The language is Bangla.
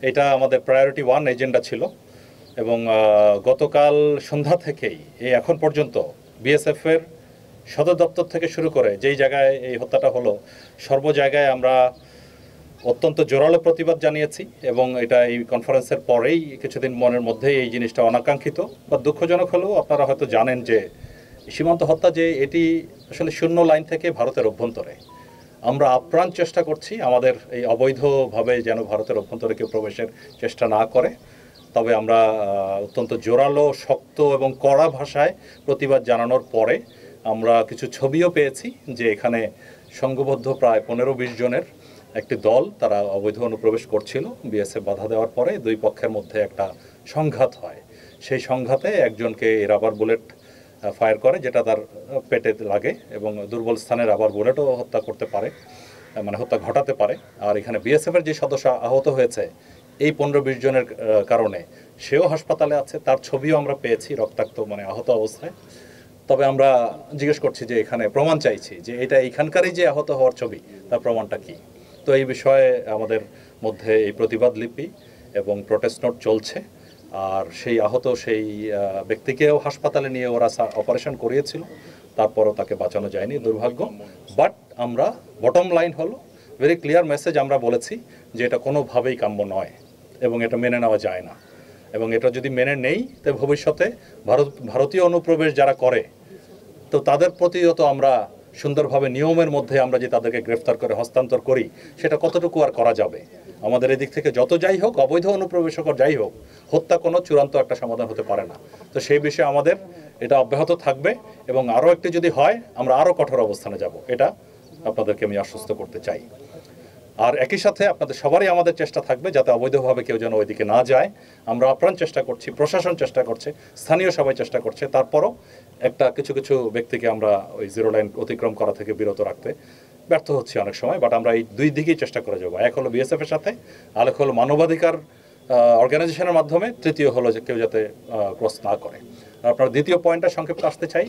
এটা আমাদের প্রায়োরিটি 1 এজেন্ডা ছিল এবং গতকাল সন্ধ্যা থেকেই এই এখন পর্যন্ত বিএসএফ এর সদর দপ্তর থেকে শুরু করে যেই জায়গায় এই হত্যাটা হলো সর্ব জায়গায় আমরা অত্যন্ত জোরালো প্রতিবাদ জানিয়েছি এবং এটা এই কনফারেন্সের পরেই কিছুদিন মনের মধ্যেই এই জিনিসটা অনাকাঙ্ক্ষিত বা দুঃখজনক হলেও আপনারা হয়তো জানেন যে সীমান্ত হত্যা যে এটি আসলে শূন্য লাইন থেকে ভারতের অভ্যন্তরে আমরা আপ্রাণ চেষ্টা করছি আমাদের এই অবৈধভাবে যেন ভারতের অভ্যন্তরে কেউ প্রবেশের চেষ্টা না করে তবে আমরা অত্যন্ত জোরালো শক্ত এবং কড়া ভাষায় প্রতিবাদ জানানোর পরে আমরা কিছু ছবিও পেয়েছি যে এখানে সংঘবদ্ধ প্রায় 15-20 জনের একটি দল তারা অবৈধ অনুপ্রবেশ করছিল বিএসএফ বাধা দেওয়ার পরে দুই পক্ষের মধ্যে একটা সংঘাত হয় সেই সংঘাতে একজনকে রাবার বুলেট ফায়ার করে যেটা তার পেটে লাগে এবং দুর্বল স্থানে রাবার বুলেটও হত্যা করতে পারে মানে হত্যা ঘটাতে পারে আর এখানে বিএসএফ এর যে সদস্য আহত হয়েছে এই 15-20 জনের কারণে সেও হাসপাতালে আছে তার ছবিও আমরা পেয়েছি রক্তাক্ত মানে আহত অবস্থায় তবে আমরা জিজ্ঞেস করছি যে এখানে প্রমাণ চাইছি যে এটা এখানকারই যে আহত হওয়ার ছবি তার প্রমাণটা কি তো এই বিষয়ে আমাদের মধ্যে এই প্রতিবাদ লিপি এবং প্রোটেস্ট নোট চলছে আর সেই আহত সেই ব্যক্তিকেও হাসপাতালে নিয়ে ওরা অপারেশন করিয়েছিল তারপরও তাকে বাঁচানো যায়নি দুর্ভাগ্য বাট আমরা বটম লাইন হলো ভেরি ক্লিয়ার মেসেজ আমরা বলেছি যে এটা কোনোভাবেই কাম্য নয় এবং এটা মেনে নেওয়া যায় না এবং এটা যদি মেনে নেই তবে ভবিষ্যতে ভারতীয় অনুপ্রবেশ যারা করে তো তাদের প্রতিও তো আমরা সুন্দরভাবে নিয়মের মধ্যে আমরা যে তাদেরকে গ্রেফতার করে হস্তান্তর করি সেটা কতটুকু আর করা যাবে আমাদের এদিক থেকে যত যাই হোক অবৈধ অনুপ্রবেশকর যাই হোক হত্যা কোনো চূড়ান্ত একটা সমাধান হতে পারে না তো সেই বিষয়ে আমাদের এটা অব্যাহত থাকবে এবং আরও একটি যদি হয় আমরা আরও কঠোর অবস্থানে যাব এটা আপনাদেরকে আমি আশ্বস্ত করতে চাই আর একই সাথে আপনাদের সবারই আমাদের চেষ্টা থাকবে যাতে অবৈধভাবে কেউ যেন ওইদিকে না যায় আমরা আপ্রাণ চেষ্টা করছি প্রশাসন চেষ্টা করছে স্থানীয় সবাই চেষ্টা করছে তারপরও একটা কিছু কিছু ব্যক্তিকে আমরা ওই জিরো লাইন অতিক্রম করা থেকে বিরত রাখতে ব্যর্থ হচ্ছি অনেক সময় বাট আমরা এই দুই দিকেই চেষ্টা করে যাবো এক হলো বিএসএফ এর সাথে আরেক হলো মানবাধিকার অর্গানাইজেশনের মাধ্যমে তৃতীয় হলো যে কেউ যাতে ক্রস না করে আপনার দ্বিতীয় পয়েন্টটা সংক্ষেপে আসতে চাই